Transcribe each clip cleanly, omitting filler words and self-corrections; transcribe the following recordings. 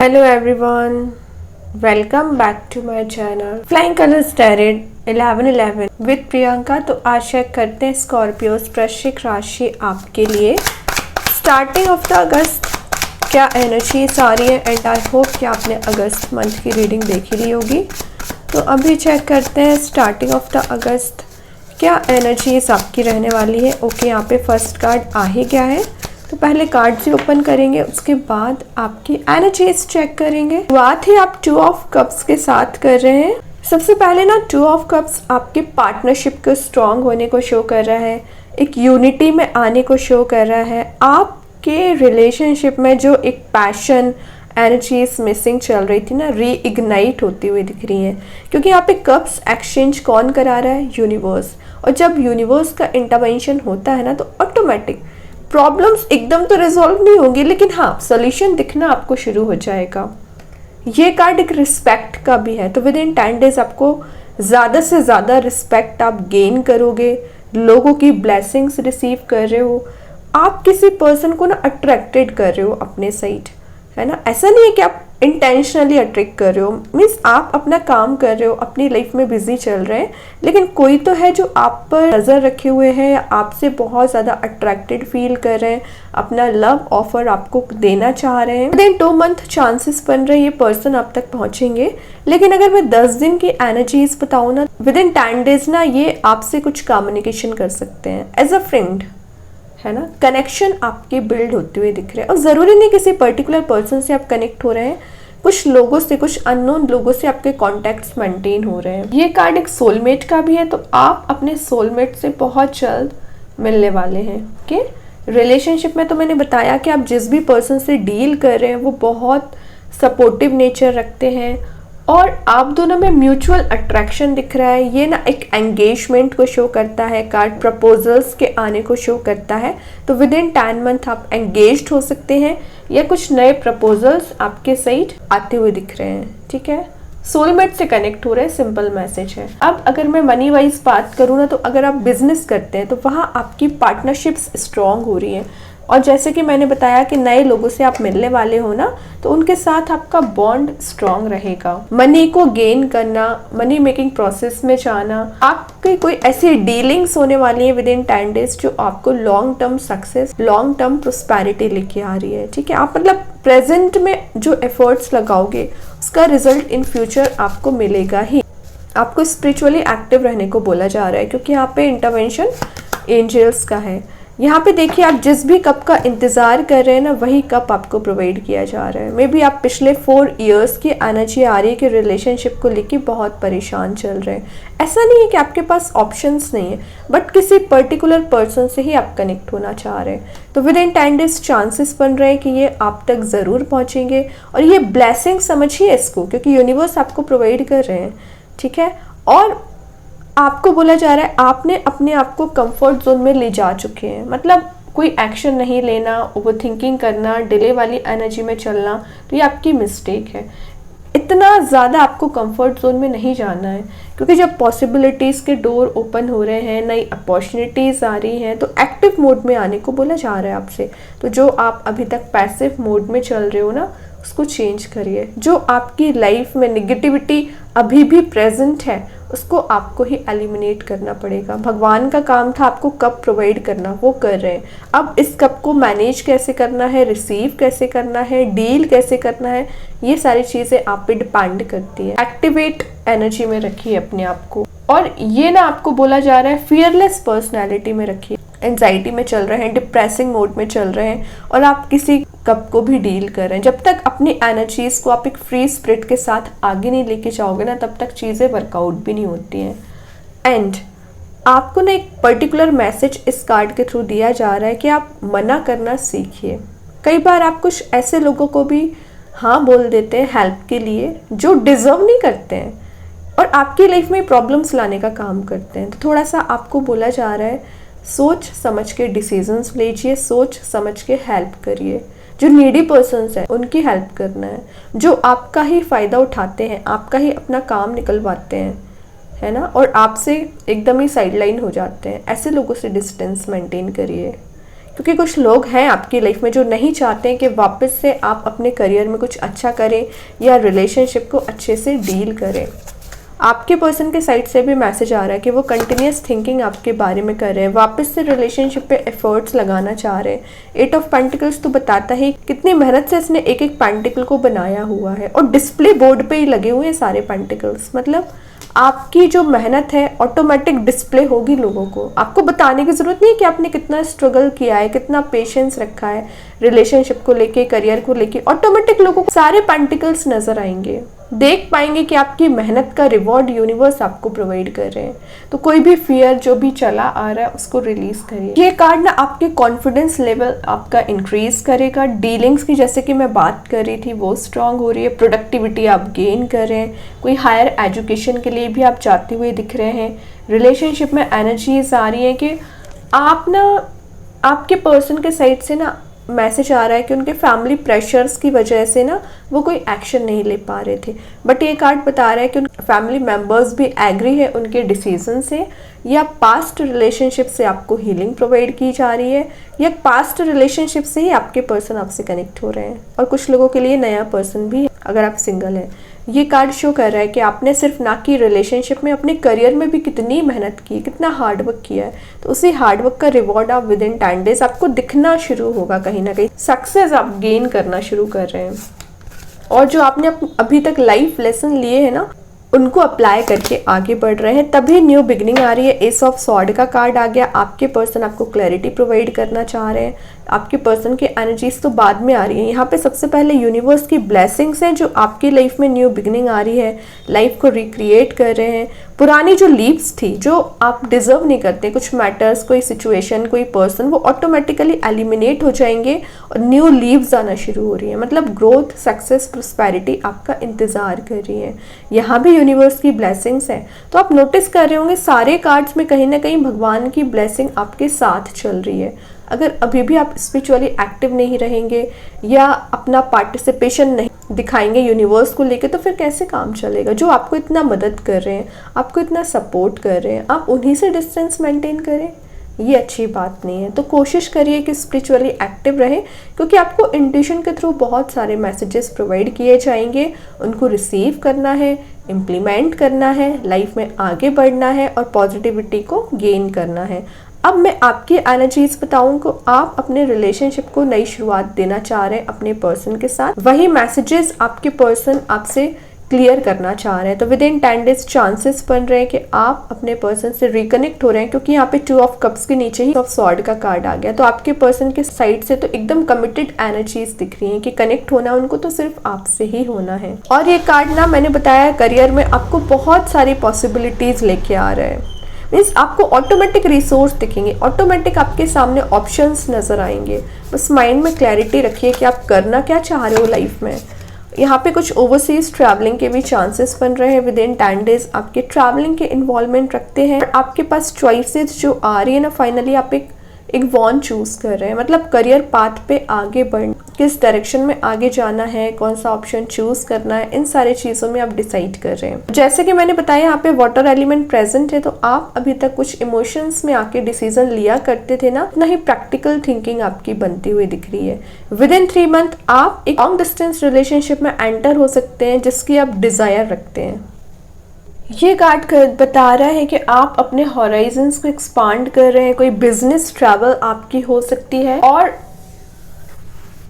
Hello everyone, welcome back to my channel Flying Colors Tarot 1111 with Priyanka. तो आशा करते हैं Scorpios वृश्चिक राशि आपके लिए स्टार्टिंग ऑफ द अगस्त क्या एनर्जीज आ रही है एंड आई होप कि आपने अगस्त मंथ की रीडिंग देख ही ली होगी। तो अभी चेक करते हैं स्टार्टिंग ऑफ द अगस्त क्या एनर्जीज आपकी रहने वाली है। ओके, यहाँ पे फर्स्ट कार्ड आ ही गया है तो पहले कार्ड से ओपन करेंगे, उसके बाद आपकी एनर्जीज चेक करेंगे। बात ही आप 2 ऑफ कप्स के साथ कर रहे हैं। सबसे पहले ना 2 ऑफ कप्स आपके पार्टनरशिप को स्ट्रांग होने को शो कर रहा है, एक यूनिटी में आने को शो कर रहा है। आपके रिलेशनशिप में जो एक पैशन एनर्जीज मिसिंग चल रही थी ना, रीइग्नाइट होती हुई दिख रही है, क्योंकि यहाँ पे कप्स एक्सचेंज कौन करा रहा है? यूनिवर्स। और जब यूनिवर्स का इंटरवेंशन होता है ना तो ऑटोमेटिक प्रॉब्लम्स एकदम तो रिजॉल्व नहीं होंगी, लेकिन हाँ सोल्यूशन दिखना आपको शुरू हो जाएगा। ये कार्ड एक रिस्पेक्ट का भी है, तो विद इन 10 डेज आपको ज़्यादा से ज़्यादा रिस्पेक्ट आप गेन करोगे, लोगों की ब्लेसिंग्स रिसीव कर रहे हो, आप किसी पर्सन को ना अट्रैक्टेड कर रहे हो अपने साइड, है ना। ऐसा नहीं है कि आप इंटेंशनली अट्रैक्ट कर रहे हो, मीन्स आप अपना काम कर रहे हो, अपनी लाइफ में बिजी चल रहे हैं, लेकिन कोई तो है जो आप पर नज़र रखे हुए हैं या आपसे बहुत ज़्यादा अट्रैक्टेड फील कर रहे हैं, अपना लव ऑफर आपको देना चाह रहे हैं। विदिन 2 मंथ चांसेस बन रहे हैं ये पर्सन आप तक पहुंचेंगे। लेकिन अगर मैं 10 दिन की एनर्जीज बताऊँ ना, विदिन 10 डेज ना ये आपसे कुछ कम्युनिकेशन कर सकते हैं एज अ फ्रेंड, है ना। कनेक्शन आपके बिल्ड होते हुए दिख रहे हैं, और ज़रूरी नहीं किसी पर्टिकुलर पर्सन से आप कनेक्ट हो रहे हैं, कुछ लोगों से, कुछ अननोन लोगों से आपके कॉन्टैक्ट्स मेंटेन हो रहे हैं। ये कार्ड एक सोलमेट का भी है, तो आप अपने सोलमेट से बहुत जल्द मिलने वाले हैं। ओके, रिलेशनशिप में तो मैंने बताया कि आप जिस भी पर्सन से डील कर रहे हैं वो बहुत सपोर्टिव नेचर रखते हैं और आप दोनों में म्यूचुअल अट्रैक्शन दिख रहा है। ये ना एक एंगेजमेंट को शो करता है, कार्ड प्रपोजल्स के आने को शो करता है। तो विद इन 10 मंथ आप एंगेज्ड हो सकते हैं या कुछ नए प्रपोजल्स आपके साइड आते हुए दिख रहे हैं। ठीक है, सोलमेट से कनेक्ट हो रहे हैं, सिंपल मैसेज है। अब अगर मैं मनी वाइज बात करूँ ना, तो अगर आप बिजनेस करते हैं तो वहाँ आपकी पार्टनरशिप्स स्ट्रॉन्ग हो रही है, और जैसे कि मैंने बताया कि नए लोगों से आप मिलने वाले हो ना, तो उनके साथ आपका बॉन्ड स्ट्रॉन्ग रहेगा। मनी को गेन करना, मनी मेकिंग प्रोसेस में जाना, आपकी कोई ऐसी डीलिंग्स होने वाली है विद इन 10 डेज जो आपको long term success, long term prosperity लेके आ रही है। ठीक है, आप मतलब प्रेजेंट में जो एफर्ट्स लगाओगे उसका रिजल्ट इन फ्यूचर आपको मिलेगा ही। आपको स्पिरिचुअली एक्टिव रहने को बोला जा रहा है, क्योंकि यहाँ पे इंटरवेंशन एंजल्स का है। यहाँ पे देखिए, आप जिस भी कप का इंतज़ार कर रहे हैं ना, वही कप आपको प्रोवाइड किया जा रहा है। मे बी आप पिछले 4 इयर्स की एनर्जी आ रही है कि रिलेशनशिप को लेके बहुत परेशान चल रहे हैं। ऐसा नहीं है कि आपके पास ऑप्शंस नहीं है, बट किसी पर्टिकुलर पर्सन से ही आप कनेक्ट होना चाह रहे हैं। तो विद इन 10 डेज चांसेस बन रहे हैं कि ये आप तक ज़रूर पहुँचेंगे, और ये ब्लेसिंग समझिए इसको, क्योंकि यूनिवर्स आपको प्रोवाइड कर रहे हैं। ठीक है, और आपको बोला जा रहा है आपने अपने आप को कंफर्ट जोन में ले जा चुके हैं, मतलब कोई एक्शन नहीं लेना, ओवर थिंकिंग करना, डिले वाली एनर्जी में चलना, तो ये आपकी मिस्टेक है। इतना ज़्यादा आपको कंफर्ट जोन में नहीं जाना है, क्योंकि जब पॉसिबिलिटीज़ के डोर ओपन हो रहे हैं, नई अपॉर्चुनिटीज़ आ रही हैं, तो एक्टिव मोड में आने को बोला जा रहा है आपसे। तो जो आप अभी तक पैसिव मोड में चल रहे हो ना, उसको चेंज करिए। जो आपकी लाइफ में निगेटिविटी अभी भी प्रेजेंट है, उसको आपको ही एलिमिनेट करना पड़ेगा। भगवान का काम था आपको कप प्रोवाइड करना, वो कर रहे हैं। अब इस कप को मैनेज कैसे करना है, रिसीव कैसे करना है, डील कैसे करना है, ये सारी चीज़ें आप पे डिपेंड करती है। एक्टिवेट एनर्जी में रखिए अपने आप को, और ये ना आपको बोला जा रहा है फियरलेस पर्सनैलिटी में रखिए। एंजाइटी में चल रहे हैं, डिप्रेसिंग मोड में चल रहे हैं, और आप किसी कप को भी डील कर रहे हैं। जब तक अपनी एनर्जीज को आप एक फ्री स्पिरिट के साथ आगे नहीं लेके जाओगे ना, तब तक चीज़ें वर्कआउट भी नहीं होती हैं। एंड आपको ना एक पर्टिकुलर मैसेज इस कार्ड के थ्रू दिया जा रहा है कि आप मना करना सीखिए। कई बार आप कुछ ऐसे लोगों को भी हाँ बोल देते हैं हेल्प के लिए जो डिजर्व नहीं करते हैं, और आपकी लाइफ में प्रॉब्लम्स लाने का काम करते हैं। तो थोड़ा सा आपको बोला जा रहा है सोच समझ के डिसीजंस लीजिए, सोच समझ के हेल्प करिए। जो नीडी पर्सन्स हैं उनकी हेल्प करना है, जो आपका ही फ़ायदा उठाते हैं, आपका ही अपना काम निकलवाते हैं, है ना, और आपसे एकदम ही साइडलाइन हो जाते हैं, ऐसे लोगों से डिस्टेंस मेंटेन करिए। क्योंकि कुछ लोग हैं आपकी लाइफ में जो नहीं चाहते हैं कि वापस से आप अपने करियर में कुछ अच्छा करें या रिलेशनशिप को अच्छे से डील करें। आपके पर्सन के साइड से भी मैसेज आ रहा है कि वो कंटिन्यूस थिंकिंग आपके बारे में कर रहे हैं, वापस से रिलेशनशिप पे एफर्ट्स लगाना चाह रहे हैं। 8 ऑफ पेंटिकल्स तो बताता है कितनी मेहनत से इसने एक एक पेंटिकल को बनाया हुआ है और डिस्प्ले बोर्ड पे ही लगे हुए हैं सारे पेंटिकल्स। मतलब आपकी जो मेहनत है ऑटोमेटिक डिस्प्ले होगी लोगों को। आपको बताने की ज़रूरत नहीं है कि आपने कितना स्ट्रगल किया है, कितना पेशेंस रखा है रिलेशनशिप को लेके, करियर को लेके। ऑटोमेटिक लोगों को सारे पेंटिकल्स नजर आएंगे, देख पाएंगे कि आपकी मेहनत का रिवॉर्ड यूनिवर्स आपको प्रोवाइड कर रहे हैं। तो कोई भी फियर जो भी चला आ रहा है उसको रिलीज करिए। ये कार्ड ना आपके कॉन्फिडेंस लेवल आपका इंक्रीज करेगा। डीलिंग्स की जैसे कि मैं बात कर रही थी वो स्ट्रांग हो रही है। प्रोडक्टिविटी आप गेन कर रहे हैं। कोई हायर एजुकेशन के लिए भी आप जाते हुए दिख रहे हैं। रिलेशनशिप में एनर्जीज आ रही है कि आप ना, आपके पर्सन के साइड से ना मैसेज आ रहा है कि उनके फैमिली प्रेशर्स की वजह से ना वो कोई एक्शन नहीं ले पा रहे थे, बट ये कार्ड बता रहा है कि उनके फैमिली मेम्बर्स भी एग्री है उनके डिसीजन से, या पास्ट रिलेशनशिप से आपको हीलिंग प्रोवाइड की जा रही है, या पास्ट रिलेशनशिप से ही आपके पर्सन आपसे कनेक्ट हो रहे हैं। और कुछ लोगों के लिए नया पर्सन भी है अगर आप सिंगल हैं। ये कार्ड शो कर रहा है कि आपने सिर्फ ना कि रिलेशनशिप में, अपने करियर में भी कितनी मेहनत की, कितना हार्डवर्क किया है। तो उसी हार्डवर्क का रिवॉर्ड आप विद इन 10 डेज आपको दिखना शुरू होगा। कहीं ना कहीं सक्सेस आप गेन करना शुरू कर रहे हैं। और जो आपने अभी तक लाइफ लेसन लिए हैं ना, उनको अप्लाई करके आगे बढ़ रहे हैं, तभी न्यू बिगनिंग आ रही है। एस ऑफ सॉर्ड का कार्ड आ गया। आपके पर्सन आपको क्लैरिटी प्रोवाइड करना चाह रहे हैं। आपके पर्सन की एनर्जीज तो बाद में आ रही है। यहाँ पे सबसे पहले यूनिवर्स की ब्लेसिंग्स हैं जो आपकी लाइफ में न्यू बिगनिंग आ रही है, लाइफ को रिक्रिएट कर रहे हैं। पुरानी जो लीव्स थी जो आप डिजर्व नहीं करते, कुछ मैटर्स, कोई सिचुएशन, कोई पर्सन, वो ऑटोमेटिकली एलिमिनेट हो जाएंगे और न्यू लीव्स आना शुरू हो रही है। मतलब ग्रोथ, सक्सेस, प्रोस्पेरिटी आपका इंतजार कर रही है। यहाँ भी यूनिवर्स की ब्लेसिंग्स हैं। तो आप नोटिस कर रहे होंगे सारे कार्ड्स में कहीं ना कहीं भगवान की ब्लेसिंग आपके साथ चल रही है। अगर अभी भी आप स्पिरिचुअली एक्टिव नहीं रहेंगे या अपना पार्टिसिपेशन नहीं दिखाएंगे यूनिवर्स को लेकर, तो फिर कैसे काम चलेगा। जो आपको इतना मदद कर रहे हैं, आपको इतना सपोर्ट कर रहे हैं, आप उन्हीं से डिस्टेंस मेंटेन करें, ये अच्छी बात नहीं है। तो कोशिश करिए कि स्पिरिचुअली एक्टिव रहे, क्योंकि आपको इंट्यूशन के थ्रू बहुत सारे मैसेजेस प्रोवाइड किए जाएंगे। उनको रिसीव करना है, इम्प्लीमेंट करना है, लाइफ में आगे बढ़ना है और पॉजिटिविटी को गेन करना है। अब मैं आपकी एनर्जीज बताऊं को आप अपने रिलेशनशिप को नई शुरुआत देना चाह रहे हैं अपने पर्सन के साथ। वही मैसेजेस आपके पर्सन आपसे क्लियर करना चाह रहे हैं। तो विद इन 10 डेज चांसेस बन रहे हैं कि आप अपने पर्सन से रिकनेक्ट हो रहे हैं, क्योंकि यहाँ पे 2 ऑफ कप्स के नीचे ही ऑफ सॉर्ड का कार्ड आ गया। तो आपके पर्सन के साइड से तो एकदम कमिटेड एनर्जीज दिख रही हैं कि कनेक्ट होना उनको तो सिर्फ आपसे ही होना है। और ये कार्ड ना, मैंने बताया, करियर में आपको बहुत सारी पॉसिबिलिटीज लेके आ रहा है। मीन्स आपको ऑटोमेटिक रिसोर्स दिखेंगे, ऑटोमेटिक आपके सामने ऑप्शंस नजर आएंगे। बस माइंड में क्लैरिटी रखिए कि आप करना क्या चाह रहे हो लाइफ में। यहाँ पे कुछ ओवरसीज ट्रैवलिंग के भी चांसेस बन रहे हैं। विद इन 10 डेज आपके ट्रैवलिंग के इन्वॉल्वमेंट रखते हैं। आपके पास चॉइसेस जो आ रही है ना, फाइनली आप एक वन चूज कर रहे हैं। मतलब करियर पाथ पे आगे बढ़ना, किस डायरेक्शन में आगे जाना है, कौन सा ऑप्शन चूज करना है, इन सारी चीज़ों में आप डिसाइड कर रहे हैं। जैसे कि मैंने बताया यहाँ पे वाटर एलिमेंट प्रेजेंट है, तो आप अभी तक कुछ इमोशंस में आके डिसीजन लिया करते थे ना, उतना ही प्रैक्टिकल थिंकिंग आपकी बनती हुई दिख रही है। विद इन 3 मंथ आप एक लॉन्ग डिस्टेंस रिलेशनशिप में एंटर हो सकते हैं जिसकी आप डिजायर रखते हैं। ये कार्ड बता रहा है कि आप अपने हॉराइजन्स को एक्सपांड कर रहे हैं। कोई बिजनेस ट्रैवल आपकी हो सकती है। और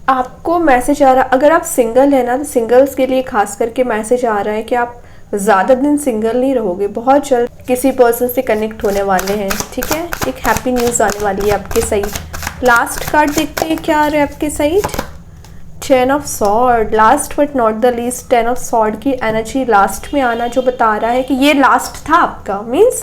आपको मैसेज आ रहा, अगर आप सिंगल है ना, तो सिंगल्स के लिए खास करके मैसेज आ रहा है कि आप ज़्यादा दिन सिंगल नहीं रहोगे, बहुत जल्द किसी पर्सन से कनेक्ट होने वाले हैं। ठीक है, एक हैप्पी न्यूज़ आने वाली है आपके साइड। लास्ट कार्ड देखते हैं क्या आ रहा है आपके side. 10 of sword, last but not the least. 10 of sword की एनर्जी लास्ट में आना जो बता रहा है कि ये लास्ट था आपका। मीन्स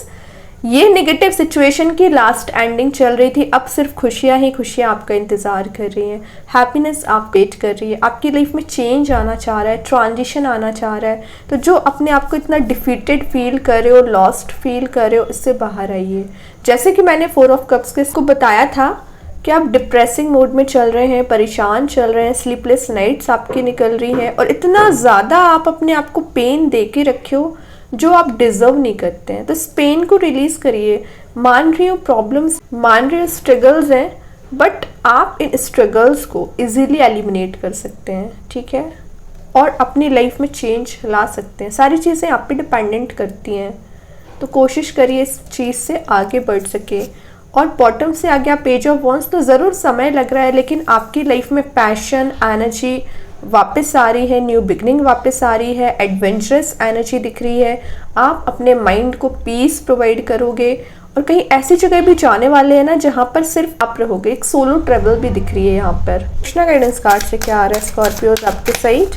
ये नेगेटिव सिचुएशन की लास्ट एंडिंग चल रही थी। अब सिर्फ खुशियां ही खुशियां आपका इंतजार कर रही हैं, हैप्पीनेस आप वेट कर रही है। आपकी लाइफ में चेंज आना चाह रहा है, ट्रांजिशन आना चाह रहा है। तो जो अपने आप को इतना डिफीटेड फील कर रहे हो, लॉस्ट फील कर रहे हो, इससे बाहर आइए। जैसे कि मैंने 4 ऑफ कप्स के इसको बताया था कि आप डिप्रेसिंग मोड में चल रहे हैं, परेशान चल रहे हैं, स्लीपलेस नाइट्स आपकी निकल रही हैं और इतना ज़्यादा आप अपने आप को पेन दे के रखे हो जो आप डिजर्व नहीं करते हैं। तो इस पेन को रिलीज करिए। मान रही हो प्रॉब्लम्स, मान रही हो स्ट्रगल्स हैं, बट आप इन स्ट्रगल्स को इजीली एलिमिनेट कर सकते हैं, ठीक है, और अपनी लाइफ में चेंज ला सकते हैं। सारी चीज़ें आप पे डिपेंडेंट करती हैं, तो कोशिश करिए इस चीज़ से आगे बढ़ सके। और बॉटम से आगे आप पेज ऑफ वॉन्ड्स, तो ज़रूर समय लग रहा है, लेकिन आपकी लाइफ में पैशन, एनर्जी वापस आ रही है, न्यू बिगनिंग वापस आ रही है, एडवेंचरस एनर्जी दिख रही है। आप अपने माइंड को पीस प्रोवाइड करोगे और कहीं ऐसी जगह भी जाने वाले हैं ना जहाँ पर सिर्फ आप रहोगे। एक सोलो ट्रेवल भी दिख रही है यहाँ पर। कृष्णा गाइडेंस कार्ड से क्या आ रहा है स्कॉर्पियोज आपके साइड?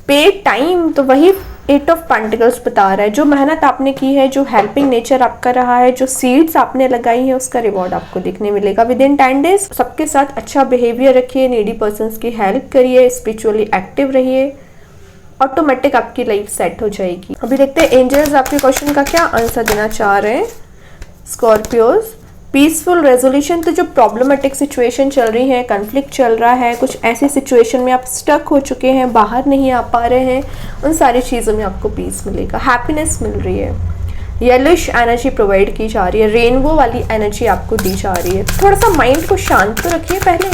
पे टाइम, तो वही 8 ऑफ पेंटिकल्स बता रहा है। जो मेहनत आपने की है, जो हेल्पिंग नेचर आपका रहा है, जो सीड्स आपने लगाई है, उसका रिवॉर्ड आपको देखने मिलेगा विद इन 10 डेज। सबके साथ अच्छा बिहेवियर रखिए, नीडी पर्सन्स की हेल्प करिए, स्पिरिचुअली एक्टिव रहिए, ऑटोमेटिक आपकी लाइफ सेट हो जाएगी। अभी देखते हैं एंजल्स आपके क्वेश्चन का क्या आंसर देना चाह रहे हैं स्कॉर्पियोज। पीसफुल रेजोल्यूशन, तो जो प्रॉब्लमेटिक सिचुएशन चल रही है, कन्फ्लिक्ट चल रहा है, कुछ ऐसी सिचुएशन में आप स्टक हो चुके हैं, बाहर नहीं आ पा रहे हैं, उन सारी चीज़ों में आपको पीस मिलेगा, हैप्पीनेस मिल रही है। येलिश एनर्जी प्रोवाइड की जा रही है, रेनबो वाली एनर्जी आपको दी जा रही है। थोड़ा सा माइंड को शांत तो रखिए पहले,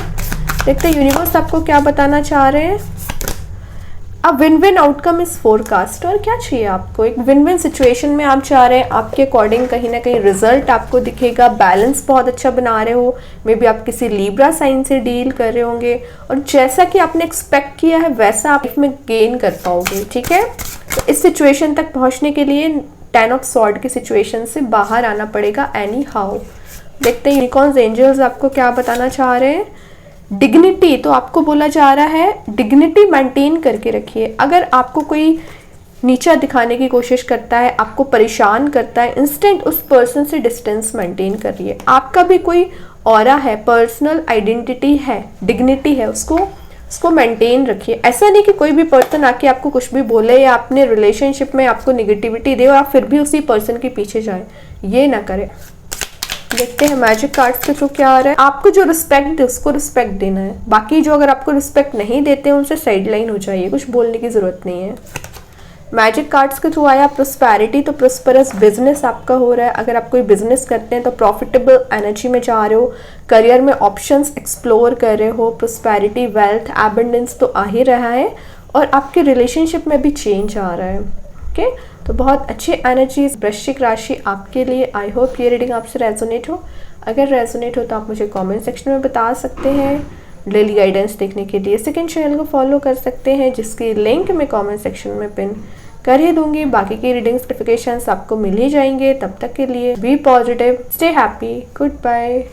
देखते हैं यूनिवर्स आपको क्या बताना चाह रहे हैं। अब win win outcome is forecast, और क्या चाहिए आपको? एक विन विन सिचुएशन में आप जा रहे हैं, आपके अकॉर्डिंग कहीं ना कहीं रिजल्ट आपको दिखेगा, बैलेंस बहुत अच्छा बना रहे हो, मे बी आप किसी लीब्रा साइन से डील कर रहे होंगे, और जैसा कि आपने एक्सपेक्ट किया है वैसा आप इसमें गेन कर पाओगे, ठीक है। तो इस सिचुएशन तक पहुंचने के लिए 10 ऑफ सॉर्ड की सिचुएशन से बाहर आना पड़ेगा एनी हाउ। देखते हैं यूनिकॉर्न्स एंजल्स आपको क्या बताना चाह रहे हैं। डिग्निटी, तो आपको बोला जा रहा है डिग्निटी मेंटेन करके रखिए। अगर आपको कोई नीचा दिखाने की कोशिश करता है, आपको परेशान करता है, इंस्टेंट उस पर्सन से डिस्टेंस मेंटेन करिए। आपका भी कोई ऑरा है, पर्सनल आइडेंटिटी है, डिग्निटी है, उसको मेंटेन रखिए। ऐसा नहीं कि कोई भी पर्सन आके आपको कुछ भी बोले या अपने रिलेशनशिप में आपको निगेटिविटी दे और आप फिर भी उसी पर्सन के पीछे जाएं, ये ना करें। देखते हैं मैजिक कार्ड्स के थ्रू क्या आ रहा है। आपको जो रिस्पेक्ट दे उसको रिस्पेक्ट देना है, बाकी जो अगर आपको रिस्पेक्ट नहीं देते हैं उनसे साइडलाइन हो जाइए, कुछ बोलने की ज़रूरत नहीं है। मैजिक कार्ड्स के थ्रू आया प्रोस्पैरिटी, तो प्रोस्परस बिजनेस आपका हो रहा है। अगर आप कोई बिजनेस करते हैं तो प्रॉफिटेबल एनर्जी में जा रहे हो, करियर में ऑप्शंस एक्सप्लोर कर रहे हो, प्रोस्पैरिटी, वेल्थ, एबंडेंस तो आ ही रहा है, और आपके रिलेशनशिप में भी चेंज आ रहा है, ओके। तो बहुत अच्छी एनर्जीज वृश्चिक राशि आपके लिए। आई होप ये रीडिंग आपसे रेजोनेट हो। अगर रेजोनेट हो तो आप मुझे कमेंट सेक्शन में बता सकते हैं। डेली गाइडेंस देखने के लिए सेकंड चैनल को फॉलो कर सकते हैं, जिसकी लिंक मैं कमेंट सेक्शन में पिन कर ही दूंगी। बाकी की रीडिंग नोटिफिकेशंस आपको मिल ही जाएंगे। तब तक के लिए be positive, stay happy, good bye.